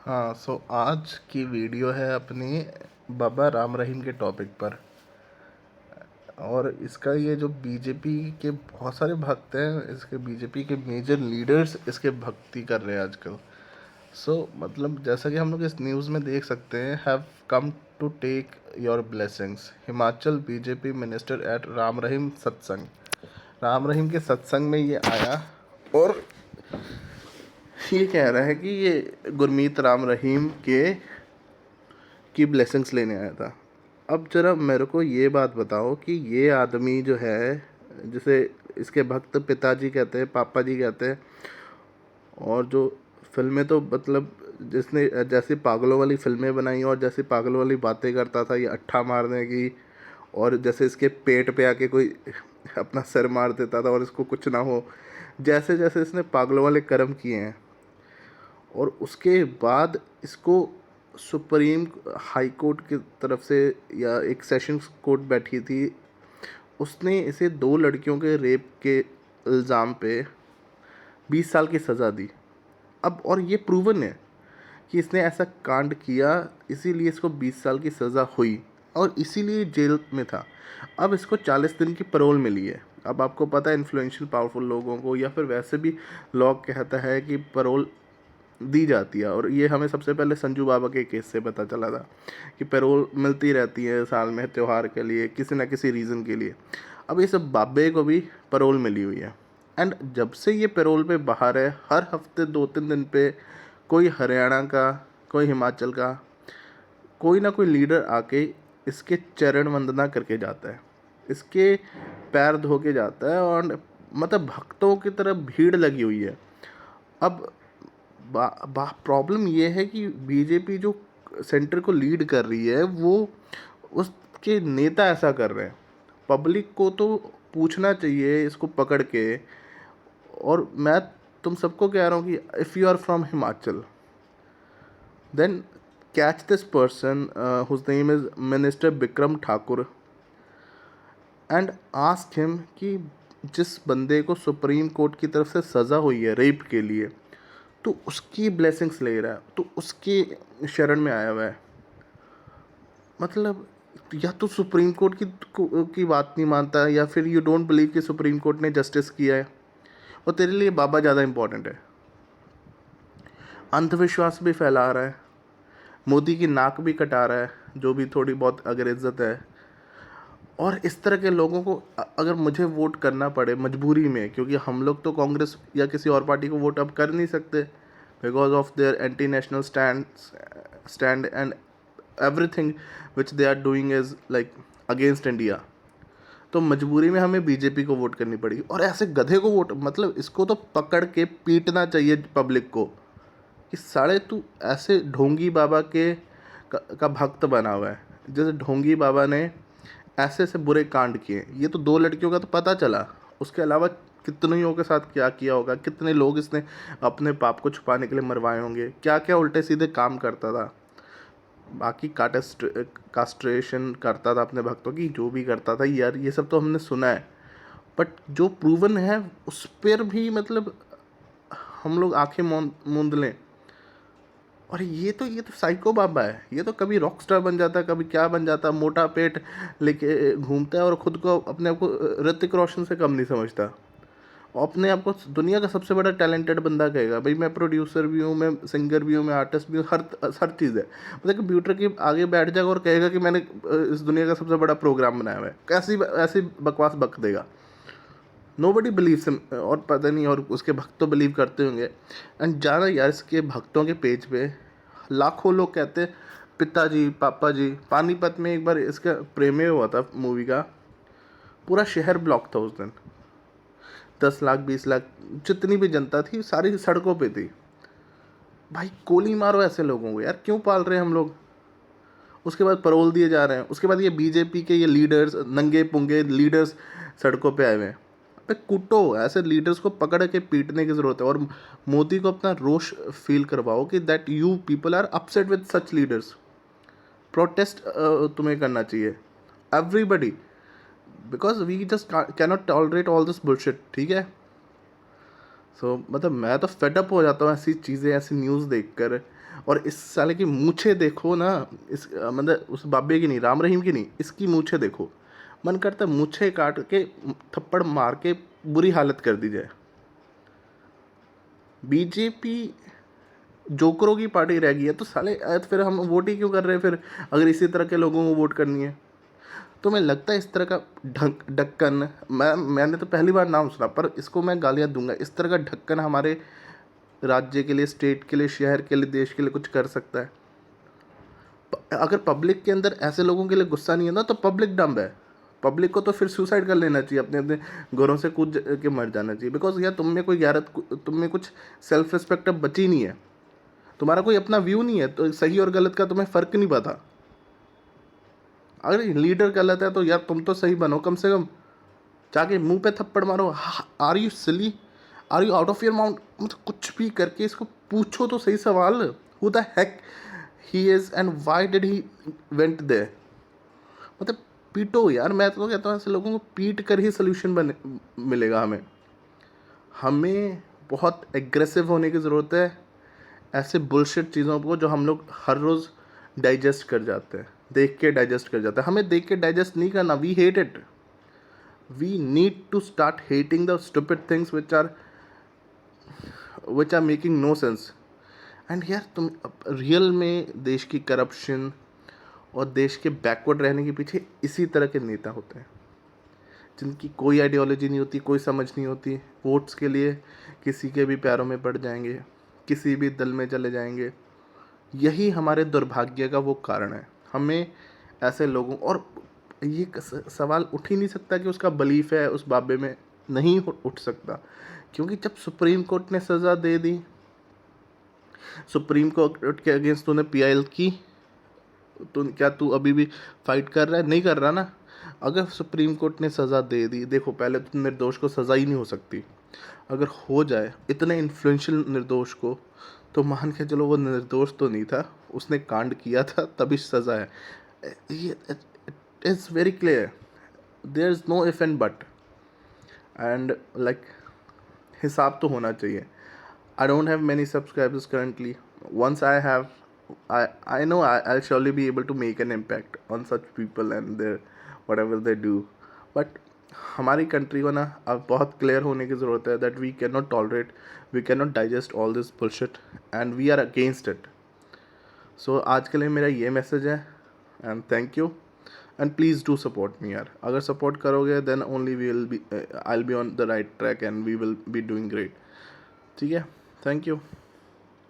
हाँ, आज की वीडियो है अपनी बाबा राम रहीम के टॉपिक पर। और इसका ये जो बीजेपी के बहुत सारे भक्त हैं, इसके बीजेपी के मेजर लीडर्स इसके भक्ति कर रहे हैं आजकल। मतलब जैसा कि हम लोग इस न्यूज़ में देख सकते हैं, have come to take your blessings, Himachal BJP minister at Ram Rahim सत्संग। राम रहीम के सत्संग में ये आया और ये कह रहा है कि ये गुरमीत राम रहीम के की ब्लेसिंग्स लेने आया था। अब ज़रा मेरे को ये बात बताओ कि ये आदमी जो है, जिसे इसके भक्त पिताजी कहते हैं, पापा जी कहते हैं, और जो फिल्में तो मतलब जिसने जैसी पागलों वाली फिल्में बनाई और जैसी पागलों वाली बातें करता था, ये अट्ठा मारने की, और जैसे इसके पेट पे आके कोई अपना सिर मार देता था और इसको कुछ ना हो, जैसे जैसे इसने पागलों वाले कर्म किए हैं, और उसके बाद इसको सुप्रीम हाई कोर्ट की तरफ से या एक सेशंस कोर्ट बैठी थी, उसने इसे दो लड़कियों के रेप के इल्ज़ाम पे 20 साल की सज़ा दी। अब और ये प्रूवन है कि इसने ऐसा कांड किया, इसीलिए इसको 20 साल की सज़ा हुई और इसीलिए जेल में था। अब इसको 40 दिन की पैरोल मिली है। अब आपको पता है, इन्फ्लुएंशियल पावरफुल लोगों को या फिर वैसे भी लॉ कहता है कि पैरोल दी जाती है, और ये हमें सबसे पहले संजू बाबा के केस से पता चला था कि पैरोल मिलती रहती है साल में त्यौहार के लिए, किसी ना किसी रीज़न के लिए। अब ये सब बाबे को भी पैरोल मिली हुई है, एंड जब से ये पैरोल पे बाहर है, हर हफ्ते 2-3 दिन पे कोई हरियाणा का, कोई हिमाचल का, कोई ना कोई लीडर आके इसके चरण वंदना करके जाता है, इसके पैर धो के जाता है, और मतलब भक्तों की तरफ भीड़ लगी हुई है। अब प्रॉब्लम ये है कि बीजेपी जो सेंटर को लीड कर रही है, वो उसके नेता ऐसा कर रहे हैं। पब्लिक को तो पूछना चाहिए इसको पकड़ के। और मैं तुम सबको कह रहा हूँ कि if you are from Himachal, then catch this person whose name is minister Bikram Thakur, and ask him कि जिस बंदे को सुप्रीम कोर्ट की तरफ से सज़ा हुई है रेप के लिए, तो उसकी ब्लेसिंग्स ले रहा है, तो उसकी शरण में आया हुआ है। मतलब या तो सुप्रीम कोर्ट की बात नहीं मानता है, या फिर यू डोंट बिलीव कि सुप्रीम कोर्ट ने जस्टिस किया है, और तेरे लिए बाबा ज़्यादा इंपॉर्टेंट है। अंधविश्वास भी फैला रहा है, मोदी की नाक भी कटा रहा है, जो भी थोड़ी बहुत अगर इज्जत है। और इस तरह के लोगों को अगर मुझे वोट करना पड़े मजबूरी में, क्योंकि हम लोग तो कांग्रेस या किसी और पार्टी को वोट अब कर नहीं सकते because of their anti national stand and everything which they are doing is like against India, तो मजबूरी में हमें बीजेपी को वोट करनी पड़ेगी। और ऐसे गधे को वोट, मतलब इसको तो पकड़ के पीटना चाहिए पब्लिक को कि साले तू ऐसे ढोंगी बाबा का भक्त बना हुआ है। जैसे ढोंगी बाबा ने ऐसे ऐसे बुरे कांड किए, ये तो दो लड़कियों का तो पता चला, उसके अलावा कितनों के साथ क्या किया होगा, कितने लोग इसने अपने पाप को छुपाने के लिए मरवाए होंगे, क्या क्या उल्टे सीधे काम करता था। बाकी कास्ट्रेशन करता था अपने भक्तों की, जो भी करता था यार, ये सब तो हमने सुना है, बट जो प्रूवन है उस पर भी मतलब हम लोग आंखें मूंद लें। और ये तो साइको बाबा है, ये तो कभी रॉक स्टार बन जाता है, कभी क्या बन जाता है, मोटा पेट लेके घूमता है और खुद को अपने आप को ऋतिक रोशन से कम नहीं समझता, और अपने आप को दुनिया का सबसे बड़ा टैलेंटेड बंदा कहेगा भाई मैं प्रोड्यूसर भी हूँ, मैं सिंगर भी हूँ, मैं आर्टिस्ट भी हूँ, हर चीज़ है। मतलब कंप्यूटर के आगे बैठ जाएगा और कहेगा कि मैंने इस दुनिया का सबसे बड़ा प्रोग्राम बनाया हुआ है, कैसी ऐसी बकवास बक देगा। नो बडी बिलीव्स हिम, और पता नहीं, और उसके भक्त तो बिलीव करते होंगे। एंड जाना यार, इसके भक्तों के पेज पे लाखों लोग कहते हैं पिताजी पापा जी। पानीपत में एक बार इसका प्रीमियर हुआ था मूवी का, पूरा शहर ब्लॉक था उस दिन, 10 लाख 20 लाख जितनी भी जनता थी सारी सड़कों पे थी। भाई गोली मारो ऐसे लोगों को यार, क्यों पाल रहे हैं हम लोग। उसके बाद पैरोल दिए जा रहे हैं, उसके बाद ये बीजेपी के ये लीडर्स, नंगे पुंगे लीडर्स सड़कों पे आए हुए हैं। अबे कूटो, ऐसे लीडर्स को पकड़ के पीटने की ज़रूरत है, और मोदी को अपना रोष फील करवाओ कि that you people are upset with such leaders. Protest तुम्हें करना चाहिए, everybody, because we just cannot tolerate all this bullshit, ठीक है। मतलब मैं तो फेडअप हो जाता हूँ ऐसी चीज़ें, ऐसी न्यूज़ देखकर। और इस साले की मूछें देखो ना, इस मतलब उस बाबे की नहीं, राम रहीम की नहीं, इसकी मूछें देखो, मन करता है मूछें काट के थप्पड़ मार के बुरी हालत कर दी जाए। बीजेपी जोकरों की पार्टी रह गई है, तो साले फिर हम वोट ही क्यों कर रहे हैं फिर, अगर इसी तरह के लोगों को वोट करनी है। तो मैं लगता है इस तरह का ढक्कन, मैंने तो पहली बार नाम सुना, पर इसको मैं गालियाँ दूंगा, इस तरह का ढक्कन हमारे राज्य के लिए, स्टेट के लिए, शहर के लिए, देश के लिए कुछ कर सकता है। अगर पब्लिक के अंदर ऐसे लोगों के लिए गुस्सा नहीं है ना, तो पब्लिक डम्ब है। पब्लिक को तो फिर सुसाइड कर लेना चाहिए, अपने अपने घरों से कूद के मर जाना चाहिए। बिकॉज यार तुम में कोई गैरत, तुम में कुछ सेल्फ रिस्पेक्ट अब बची नहीं है, तुम्हारा कोई अपना व्यू नहीं है, तो सही और गलत का तुम्हें फ़र्क नहीं पता। अगर लीडर गलत है तो यार तुम तो सही बनो, कम से कम जाके मुंह पे थप्पड़ मारो। Are you silly, are you out of your mind, मतलब कुछ भी करके इसको पूछो तो सही सवाल, who the heck he is and why did he went there. मतलब पीटो यार, मैं तो कहता हूँ ऐसे लोगों को पीट कर ही सोल्यूशन बने मिलेगा हमें। हमें बहुत एग्रेसिव होने की ज़रूरत है ऐसे बुलशिट चीज़ों को जो हम लोग हर रोज़ डाइजेस्ट कर जाते हैं, देख के डाइजेस्ट कर जाते हैं। हमें देख के डाइजेस्ट नहीं करना, we hate it, we need to start hating the stupid things which are making no sense. And यार तुम रियल में देश की करप्शन और देश के बैकवर्ड रहने के पीछे इसी तरह के नेता होते हैं, जिनकी कोई आइडियोलॉजी नहीं होती, कोई समझ नहीं होती, वोट्स के लिए किसी के भी पैरों में पड़ जाएंगे, किसी भी दल में चले जाएंगे। यही हमारे दुर्भाग्य का वो कारण है। हमें ऐसे लोगों, और ये सवाल उठ ही नहीं सकता कि उसका बिलीफ है उस बाबे में, नहीं उठ सकता, क्योंकि जब सुप्रीम कोर्ट ने सज़ा दे दी, सुप्रीम कोर्ट के अगेंस्ट तूने पीआईएल की, तो क्या तू अभी भी फाइट कर रहा है? नहीं कर रहा ना। अगर सुप्रीम कोर्ट ने सज़ा दे दी, देखो पहले तो निर्दोष को सज़ा ही नहीं हो सकती, अगर हो जाए इतने इन्फ्लुएंशियल निर्दोष को, तो मान के चलो वो निर्दोष तो नहीं था, उसने कांड किया था, तभी सज़ा है। ये it is very clear, there is no if and but. And like हिसाब तो होना चाहिए। I don't have many subscribers currently. Once I have, I know I'll surely be able to make an impact on such people and their whatever they do. But हमारी country को ना अब बहुत clear होने की ज़रूरत है that we cannot tolerate, we cannot digest all this bullshit and we are against it. So आज के लिए मेरा ये मैसेज है, and thank you and please do support me यार। अगर सपोर्ट करोगे then only we will be I'll be on the right track and we will be doing great। ठीक है, थैंक यू।